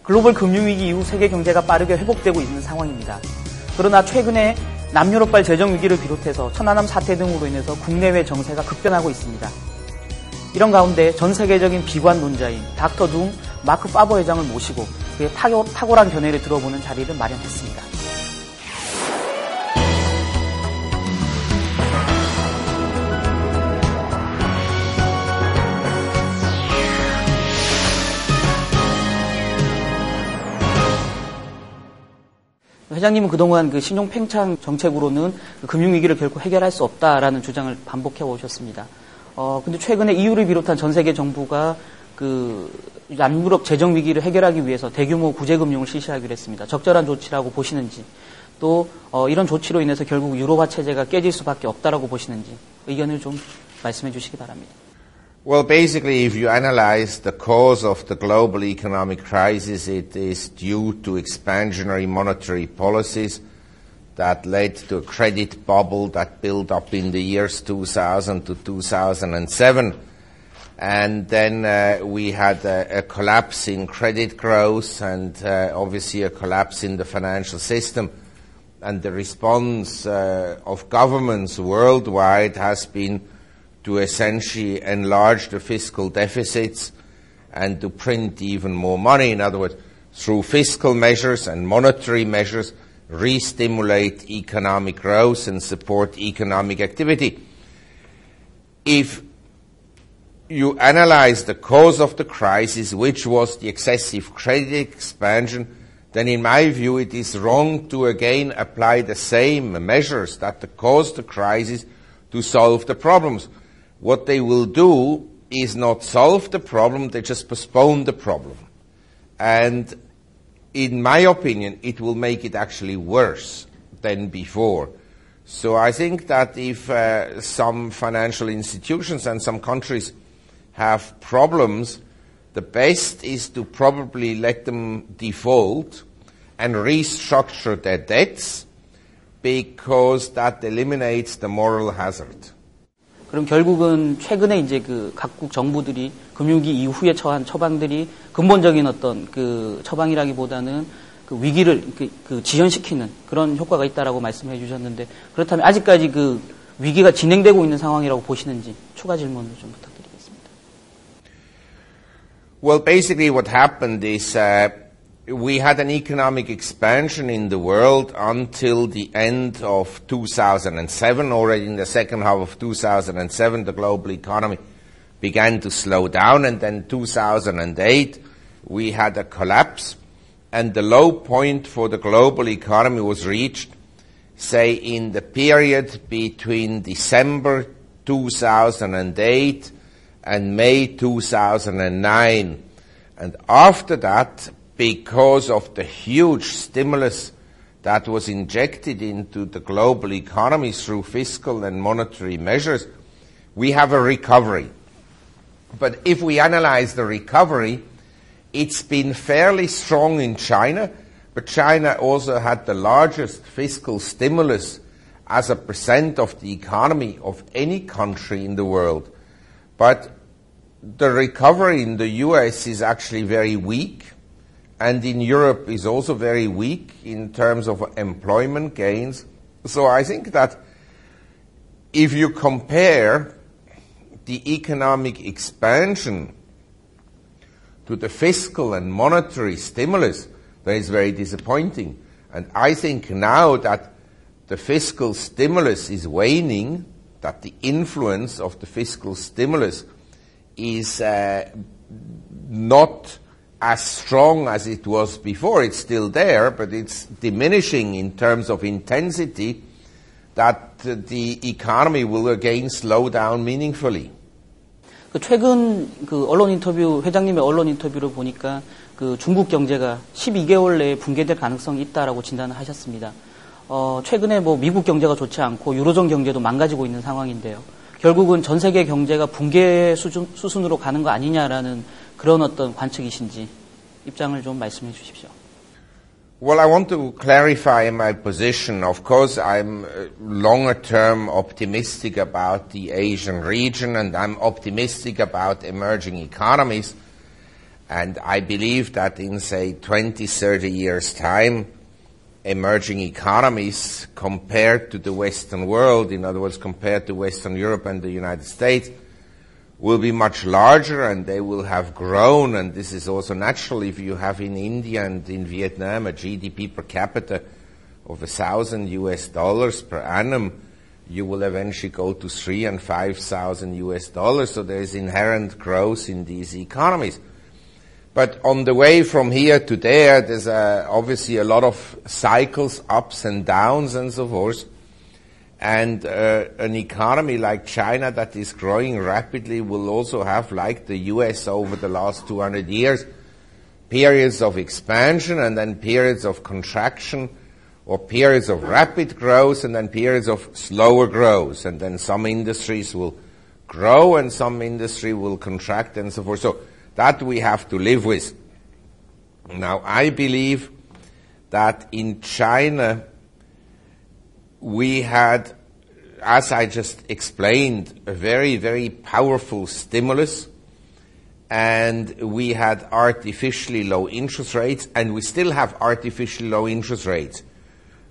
글로벌 금융위기 이후 세계 경제가 빠르게 회복되고 있는 상황입니다. 그러나 최근에 남유럽발 재정위기를 비롯해서 천안함 사태 등으로 인해서 국내외 정세가 급변하고 있습니다. 이런 가운데 전 세계적인 비관론자인 닥터 둥 마크파버 회장을 모시고 그의 탁월한 견해를 들어보는 자리를 마련했습니다. 회장님은 그동안 그 신용 팽창 정책으로는 그 금융위기를 결코 해결할 수 없다라는 주장을 반복해 오셨습니다. 근데 최근에 EU를 비롯한 전 세계 정부가 그 남유럽 재정 위기를 해결하기 위해서 대규모 구제 금융을 실시하기로 했습니다. 적절한 조치라고 보시는지, 또 이런 조치로 인해서 결국 유로화 체제가 깨질 수밖에 없다라고 보시는지 의견을 좀 말씀해 주시기 바랍니다. Well, basically, if you analyze the cause of the global economic crisis, it is due to expansionary monetary policies that led to a credit bubble that built up in the years 2000 to 2007. And then we had a collapse in credit growth and obviously a collapse in the financial system. And the response of governments worldwide has been to essentially enlarge the fiscal deficits and to print even more money. In other words, through fiscal measures and monetary measures, re-stimulate economic growth and support economic activity. If you analyze the cause of the crisis, which was the excessive credit expansion, then in my view it is wrong to again apply the same measures that caused the crisis to solve the problems. What they will do is not solve the problem, they just postpone the problem. And in my opinion, it will make it actually worse than before. So I think that if some financial institutions and some countries have problems, the best is to probably let them default and restructure their debts, because that eliminates the moral hazard. 그럼 결국은 최근에 이제 그 각국 정부들이 금융위기 이후에 처한 처방들이 근본적인 어떤 그 처방이라기보다는 그 위기를 그 지연시키는 그런 효과가 있다라고 말씀해 주셨는데, 그렇다면 아직까지 그 위기가 진행되고 있는 상황이라고 보시는지 추가 질문을 좀 부탁드리겠습니다. Well, basically what happened is we had an economic expansion in the world until the end of 2007. Already in the second half of 2007, the global economy began to slow down, and then 2008, we had a collapse, and the low point for the global economy was reached, say, in the period between December 2008 and May 2009. And after that, because of the huge stimulus that was injected into the global economy through fiscal and monetary measures, we have a recovery. But if we analyze the recovery, it's been fairly strong in China, but China also had the largest fiscal stimulus as a percent of the economy of any country in the world. But the recovery in the US is actually very weak, and in Europe is also very weak in terms of employment gains. So I think that if you compare the economic expansion to the fiscal and monetary stimulus, that is very disappointing. And I think now that the fiscal stimulus is waning, that the influence of the fiscal stimulus is not as strong as it was before. It's still there, but it's diminishing in terms of intensity, that the economy will again slow down meaningfully. 그 최근 그 언론 인터뷰, 회장님의 언론 인터뷰를 보니까 그 중국 경제가 12개월 내에 붕괴될 가능성이 있다라고 진단을 하셨습니다. 최근에 뭐 미국 경제가 좋지 않고 유로존 경제도 망가지고 있는 상황인데요. 결국은 전 세계 경제가 붕괴 수순으로 가는 거 아니냐라는 그런 어떤 관측이신지 입장을 좀 말씀해 주십시오. Well, I want to clarify my position. Of course, I'm longer term optimistic about the Asian region, and I'm optimistic about emerging economies. And I believe that in, say, 20, 30 years' time, emerging economies compared to the Western world, in other words, compared to Western Europe and the United States, will be much larger, and they will have grown, and this is also natural. If you have in India and in Vietnam a GDP per capita of $1,000 per annum, you will eventually go to $3,000 and $5,000. So there is inherent growth in these economies. But on the way from here to there, there's obviously a lot of cycles, ups and downs and so forth. And an economy like China that is growing rapidly will also have, like the US over the last 200 years, periods of expansion and then periods of contraction, or periods of rapid growth and then periods of slower growth. And then some industries will grow and some industry will contract and so forth. So that we have to live with. Now, I believe that in China, we had, as I just explained, a very, very powerful stimulus, and we had artificially low interest rates, and we still have artificially low interest rates.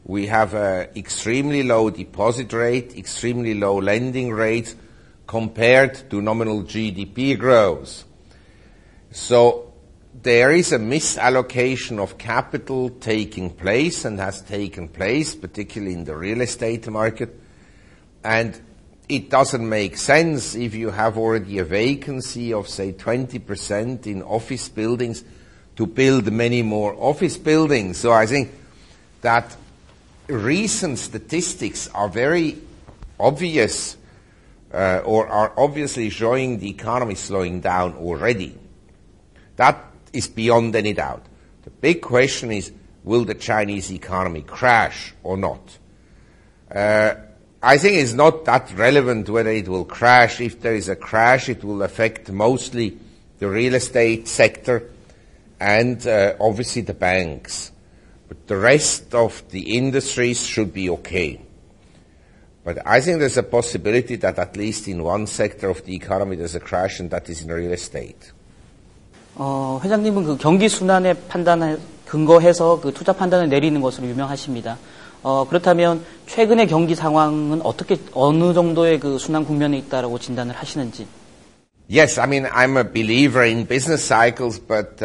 We have an extremely low deposit rate, extremely low lending rates compared to nominal GDP growth. So there is a misallocation of capital taking place and has taken place, particularly in the real estate market. And it doesn't make sense if you have already a vacancy of, say, 20% in office buildings to build many more office buildings. So I think that recent statistics are very obvious or are obviously showing the economy slowing down already. That is beyond any doubt. The big question is, will the Chinese economy crash or not? I think it's not that relevant whether it will crash. If there is a crash, it will affect mostly the real estate sector and obviously the banks. But the rest of the industries should be okay. But I think there's a possibility that at least in one sector of the economy there's a crash, and that is in real estate. 회장님은 그 경기 순환에 근거해서 그 투자 판단을 내리는 것으로 유명하십니다. 그렇다면 최근의 경기 상황은 어느 정도의 그 순환 국면에 있다라고 진단을 하시는지? Yes, I mean, I'm a believer in business cycles, but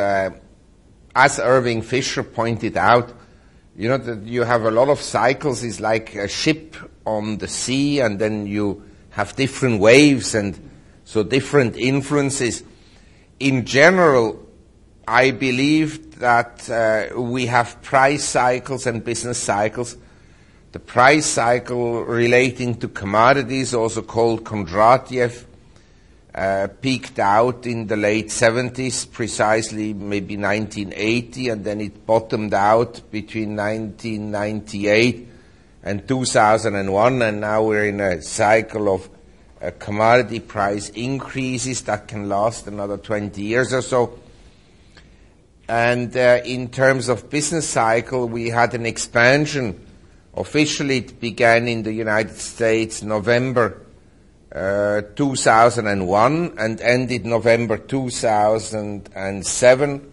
as Irving Fisher pointed out, you know, that you have a lot of cycles. It's like a ship on the sea, and then you have different waves and so different influences. In general, I believe that we have price cycles and business cycles. The price cycle relating to commodities, also called Kondratiev, peaked out in the late 70s, precisely maybe 1980, and then it bottomed out between 1998 and 2001, and now we're in a cycle of commodity price increases that can last another 20 years or so. And in terms of business cycle, we had an expansion. Officially, it began in the United States November 2001 and ended November 2007.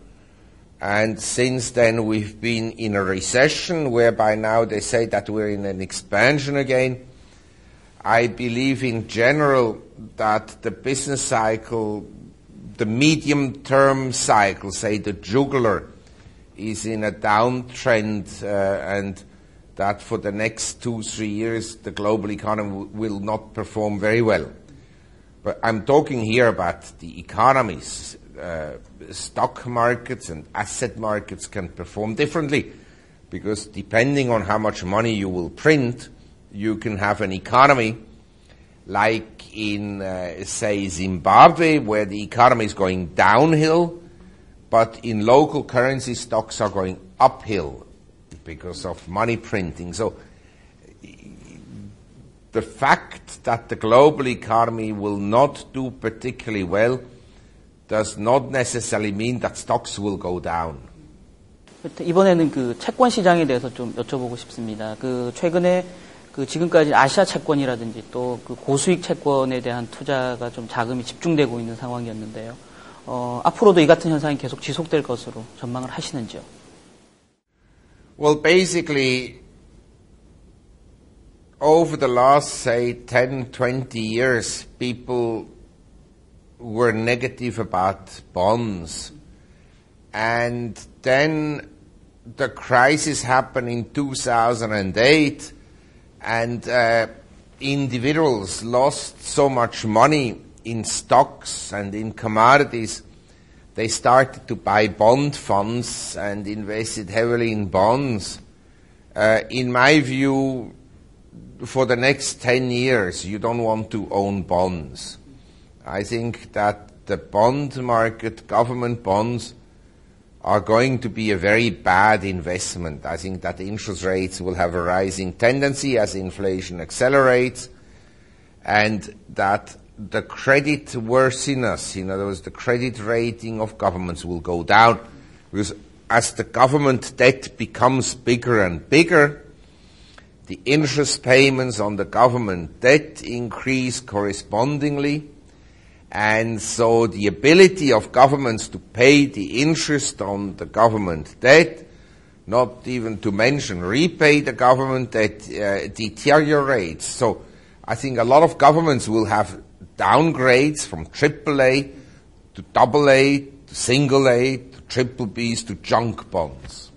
And since then, we've been in a recession, whereby now they say that we're in an expansion again. I believe in general that the business cycle, the medium-term cycle, say the jugular, is in a downtrend, and that for the next 2-3 years the global economy will not perform very well. But I'm talking here about the economies. Stock markets and asset markets can perform differently, because depending on how much money you will print, you can have an economy like in, say, Zimbabwe, where the economy is going downhill, but in local currency stocks are going uphill because of money printing. So the fact that the global economy will not do particularly well does not necessarily mean that stocks will go down. 이번에는 그 채권 시장에 대해서 좀 여쭤보고 싶습니다. 그 최근에 그 지금까지 아시아 채권이라든지 또 그 고수익 채권에 대한 투자가 좀 자금이 집중되고 있는 상황이었는데요. 앞으로도 이 같은 현상이 계속 지속될 것으로 전망을 하시는지요? Well, basically, over the last, say, 10, 20 years, people were negative about bonds. And then the crisis happened in 2008, and individuals lost so much money in stocks and in commodities. They started to buy bond funds and invested heavily in bonds. In my view, for the next 10 years, you don't want to own bonds. I think that the bond market, government bonds, are going to be a very bad investment. I think that interest rates will have a rising tendency as inflation accelerates, and that the credit worthiness, in other words, the credit rating of governments will go down, because as the government debt becomes bigger and bigger, the interest payments on the government debt increase correspondingly, and so the ability of governments to pay the interest on the government debt, not even to mention repay the government debt, deteriorates. So I think a lot of governments will have downgrades from AAA to AA to single A to triple Bs to junk bonds.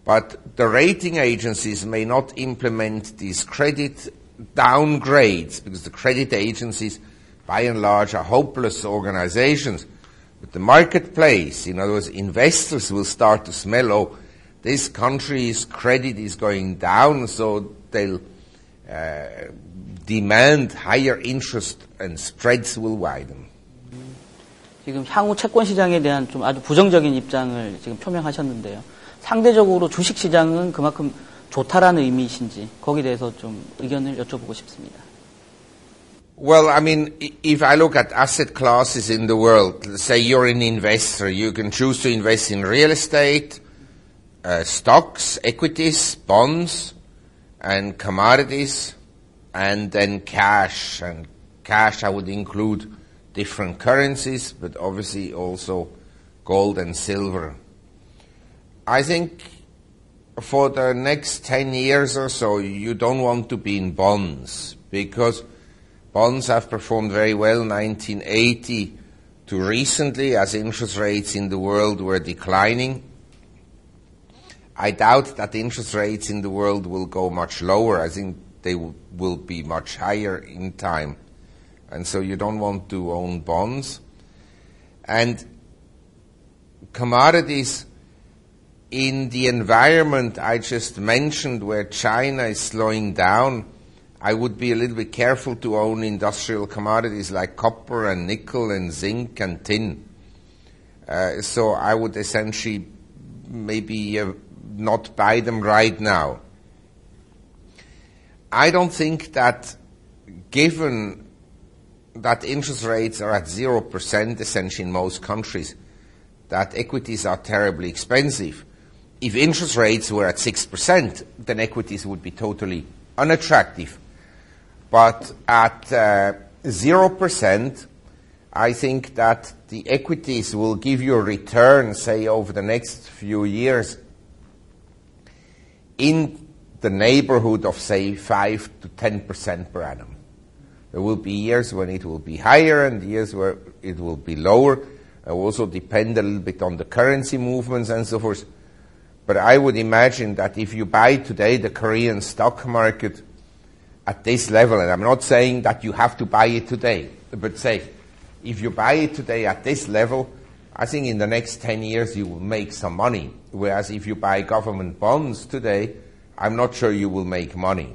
But the rating agencies may not implement these credit downgrades, because the credit agencies by and large are hopeless organizations. But the marketplace, in other words, investors will start to smell, oh, this country's credit is going down, so they'll demand higher interest and spreads will widen. 지금 향후 채권 시장에 대한 좀 아주 부정적인 입장을 지금 표명하셨는데요. 상대적으로 주식 시장은 그만큼 좋다라는 의미이신지 거기에 대해서 좀 의견을 여쭤보고 싶습니다. Well, I mean, if I look at asset classes in the world, let's say you're an investor, you can choose to invest in real estate, stocks, equities, bonds, and commodities, and then cash. And cash, I would include different currencies, but obviously also gold and silver. I think for the next 10 years or so, you don't want to be in bonds, because bonds have performed very well 1980 to recently, as interest rates in the world were declining. I doubt that interest rates in the world will go much lower. I think they will be much higher in time. And so you don't want to own bonds. And commodities, in the environment I just mentioned where China is slowing down, I would be a little bit careful to own industrial commodities like copper and nickel and zinc and tin. So I would essentially maybe not buy them right now. I don't think that, given that interest rates are at 0% essentially in most countries, that equities are terribly expensive. If interest rates were at 6%, then equities would be totally unattractive. But at 0%, I think that the equities will give you a return, say, over the next few years in the neighborhood of, say, 5 to 10% per annum. There will be years when it will be higher and years where it will be lower. It will also depend a little bit on the currency movements and so forth. But I would imagine that if you buy today the Korean stock market at this level, and I'm not saying that you have to buy it today, but say, if you buy it today at this level, I think in the next 10 years you will make some money. Whereas if you buy government bonds today, I'm not sure you will make money.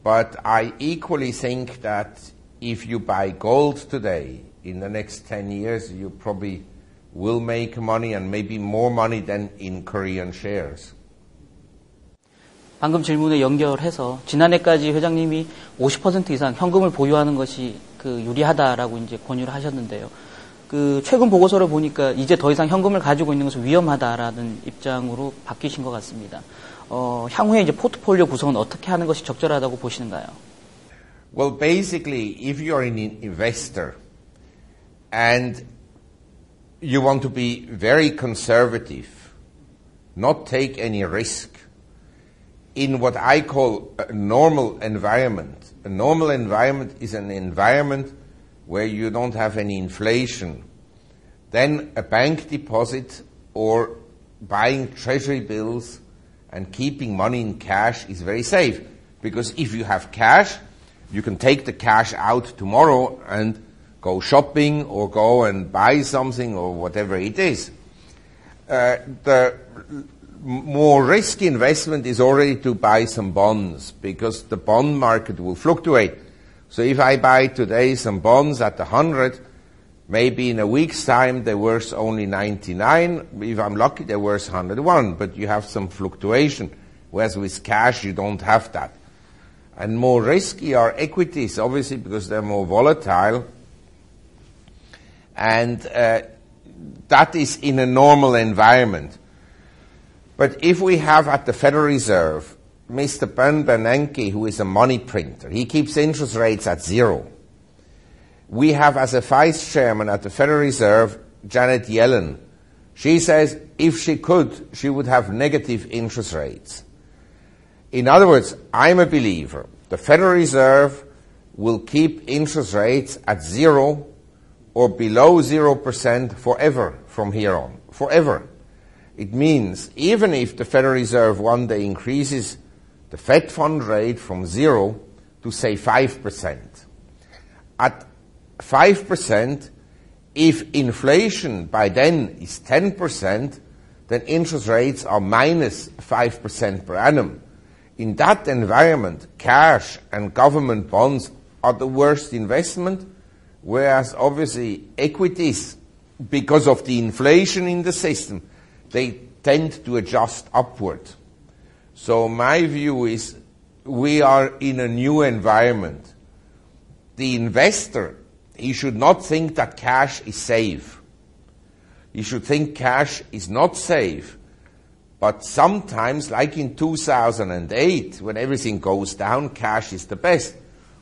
But I equally think that if you buy gold today, in the next 10 years, you probably will make money, and maybe more money than in Korean shares. 방금 질문에 연결해서 지난해까지 회장님이 50% 이상 현금을 보유하는 것이 유리하다라고 이제 권유를 하셨는데요. 최근 보고서를 보니까 이제 더 이상 현금을 가지고 있는 것은 위험하다라는 입장으로 바뀌신 것 같습니다. 향후에 이제 포트폴리오 구성은 어떻게 하는 것이 적절하다고 보시는가요? Well, basically, if you're an investor and you want to be very conservative, not take any risk in what I call a normal environment. A normal environment is an environment where you don't have any inflation. Then a bank deposit or buying treasury bills and keeping money in cash is very safe. Because if you have cash, you can take the cash out tomorrow and go shopping or go and buy something or whatever it is. The more risky investment is already to buy some bonds, because the bond market will fluctuate. So if I buy today some bonds at 100, maybe in a week's time they're worth only 99. If I'm lucky, they're worth 101, but you have some fluctuation, whereas with cash you don't have that. And more risky are equities, obviously, because they're more volatile. And that is in a normal environment. But if we have at the Federal Reserve Mr. Ben Bernanke, who is a money printer, he keeps interest rates at zero. We have as a vice chairman at the Federal Reserve, Janet Yellen. She says if she could, she would have negative interest rates. In other words, I'm a believer. The Federal Reserve will keep interest rates at zero or below 0% forever from here on. Forever. It means even if the Federal Reserve one day increases the Fed fund rate from 0 to, say, 5%. At 5%, if inflation by then is 10%, then interest rates are minus 5% per annum. In that environment, cash and government bonds are the worst investment, whereas obviously equities, because of the inflation in the system, they tend to adjust upward. So my view is we are in a new environment. The investor, he should not think that cash is safe. He should think cash is not safe. But sometimes, like in 2008, when everything goes down, cash is the best.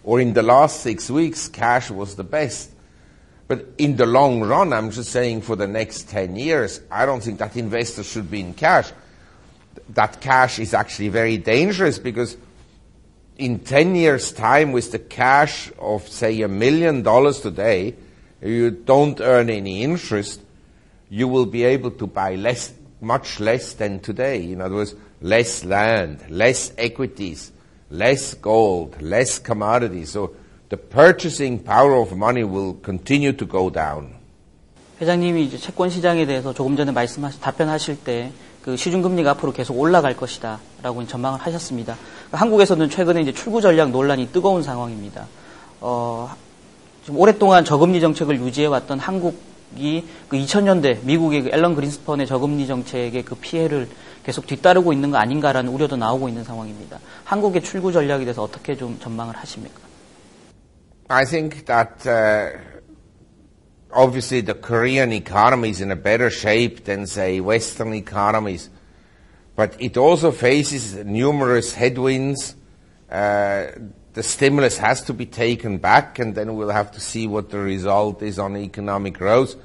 Or in the last 6 weeks, cash was the best. But in the long run, I'm just saying for the next 10 years, I don't think that investors should be in cash. That cash is actually very dangerous, because in 10 years' time, with the cash of, say, $1 million today, you don't earn any interest, you will be able to buy much less than today. In other words, less land, less equities, less gold, less commodities. So the purchasing power of money will continue to go down. 회장님이 이제 채권 시장에 대해서 조금 전에 답변하실 때 그 시중금리가 앞으로 계속 올라갈 것이다라고 전망을 하셨습니다. 한국에서는 최근에 이제 출구 전략 논란이 뜨거운 상황입니다. 지금 오랫동안 저금리 정책을 유지해왔던 한국이 그 2000년대 미국의 그 앨런 그린스펀의 저금리 정책의 그 피해를 계속 뒤따르고 있는 거 아닌가라는 우려도 나오고 있는 상황입니다. 한국의 출구 전략에 대해서 어떻게 좀 전망을 하십니까? I think that obviously the Korean economy is in a better shape than, say, Western economies. But it also faces numerous headwinds. The stimulus has to be taken back, and then we'll have to see what the result is on economic growth.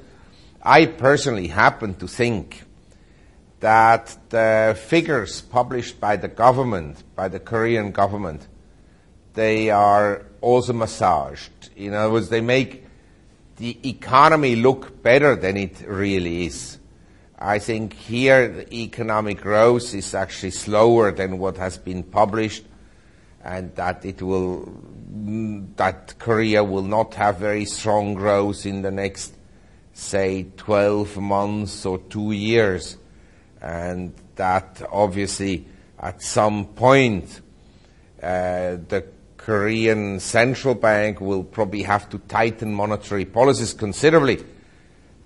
I personally happen to think that the figures published by the government, by the Korean government, they are also massaged. In other words, they make the economy look better than it really is. I think here the economic growth is actually slower than what has been published, and that that Korea will not have very strong growth in the next, say, 12 months or 2 years. And that obviously at some point the Korean central bank will probably have to tighten monetary policies considerably,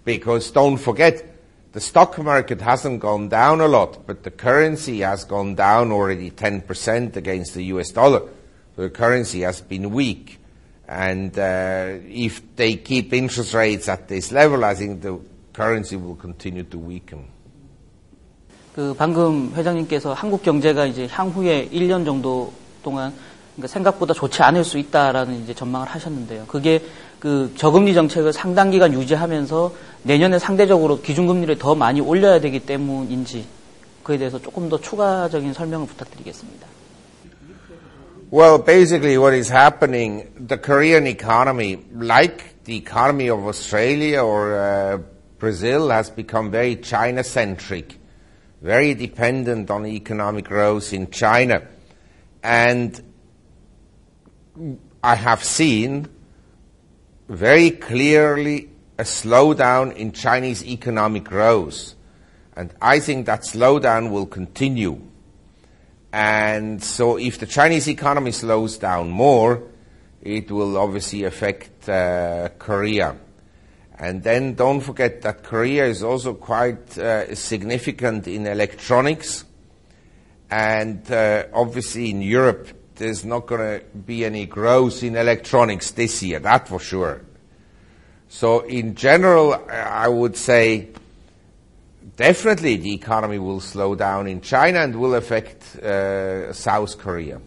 because don't forget, the stock market hasn't gone down a lot, but the currency has gone down already 10% against the US dollar. The currency has been weak. And if they keep interest rates at this level, I think the currency will continue to weaken. 방금 회장님께서 한국 경제가 이제 향후에 1년 정도 동안 그러니까 생각보다 좋지 않을 수 있다라는 이제 전망을 하셨는데요. 그게 그 저금리 정책을 상당 기간 유지하면서 내년에 상대적으로 기준금리를 더 많이 올려야 되기 때문인지 그에 대해서 조금 더 추가적인 설명을 부탁드리겠습니다. Well, basically what is happening, the Korean economy, like the economy of Australia or Brazil, has become very China-centric, very dependent on economic growth in China. And I have seen very clearly a slowdown in Chinese economic growth. And I think that slowdown will continue. And so if the Chinese economy slows down more, it will obviously affect Korea. And then don't forget that Korea is also quite significant in electronics. And obviously in Europe, there's not going to be any growth in electronics this year, that for sure. So in general, I would say definitely the economy will slow down in China and will affect South Korea.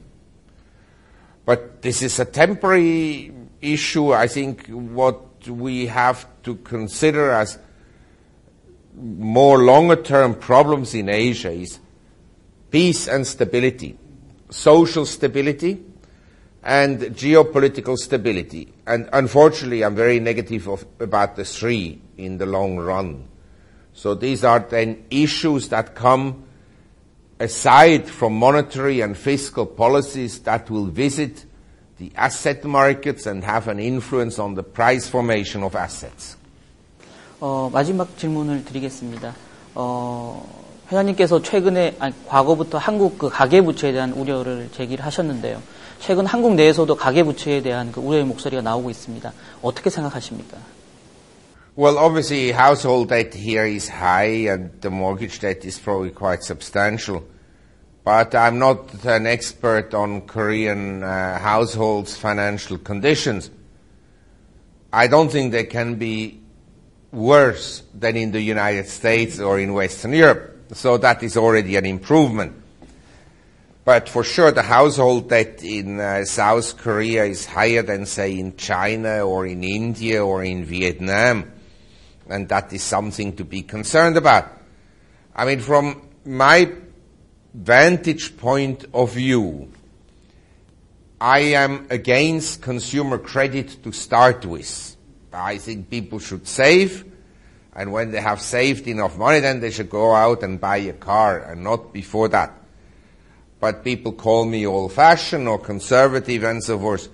But this is a temporary issue. I think what we have to consider as more longer-term problems in Asia is peace and stability, social stability, and geopolitical stability. And unfortunately, I'm very negative about the three in the long run. So these are then issues that come aside from monetary and fiscal policies that will visit the asset markets and have an influence on the price formation of assets. 마지막 질문을 드리겠습니다. 회장님께서 최근에 과거부터 한국 그 가계부채에 대한 우려를 제기를 하셨는데요. 최근 한국 내에서도 가계부채에 대한 그 우려의 목소리가 나오고 있습니다. 어떻게 생각하십니까? Well, obviously, household debt here is high, and the mortgage debt is probably quite substantial. But I'm not an expert on Korean households' financial conditions. I don't think they can be worse than in the United States or in Western Europe. So that is already an improvement. But for sure, the household debt in South Korea is higher than, say, in China or in India or in Vietnam. And that is something to be concerned about. I mean, from my vantage point of view, I am against consumer credit to start with. I think people should save, and when they have saved enough money, then they should go out and buy a car, and not before that. But people call me old-fashioned or conservative and so forth.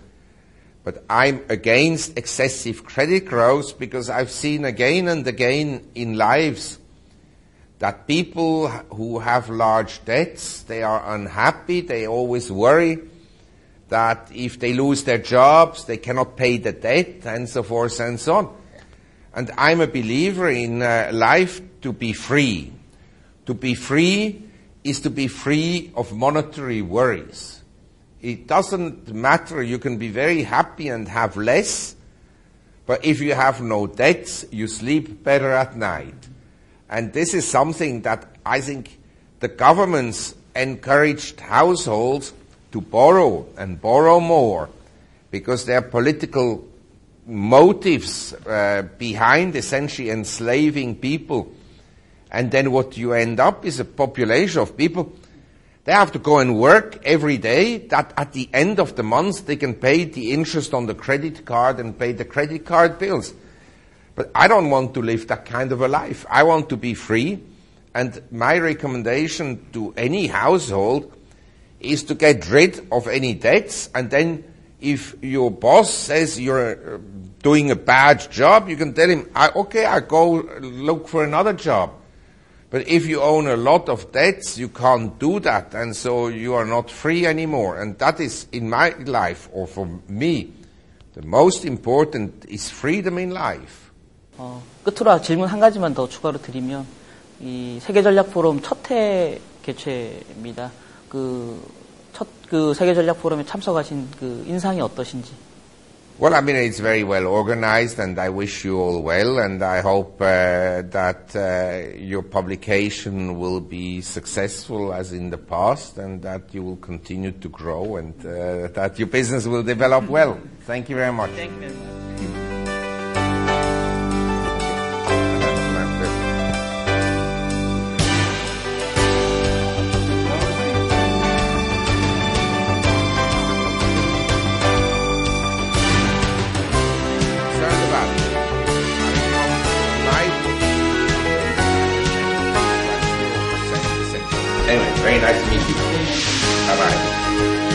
But I'm against excessive credit growth because I've seen again and again in lives that people who have large debts, they are unhappy, they always worry that if they lose their jobs, they cannot pay the debt and so forth and so on. And I'm a believer in life to be free. To be free is to be free of monetary worries. It doesn't matter, you can be very happy and have less, but if you have no debts, you sleep better at night. And this is something that I think the governments encouraged households to borrow and borrow more, because there are political motives behind essentially enslaving people. And then what you end up is a population of people. They have to go and work every day, that at the end of the month they can pay the interest on the credit card and pay the credit card bills. But I don't want to live that kind of a life. I want to be free. And my recommendation to any household is to get rid of any debts. And then if your boss says you're doing a bad job, you can tell him, okay, I'll go look for another job. But if you own a lot of debts, you can't do that, and so you are not free anymore. And that is, in my life, or for me, the most important is freedom in life. 끝으로 질문 한 가지만 더 추가로 드리면, 이 세계전략포럼 첫 해 개최입니다. 그 세계전략포럼에 참석하신 그 인상이 어떠신지? Well, I mean, it's very well organized, and I wish you all well, and I hope that your publication will be successful as in the past, and that you will continue to grow, and that your business will develop well. Thank you very much. Thank you very much. Anyway, very nice to meet you. Bye-bye.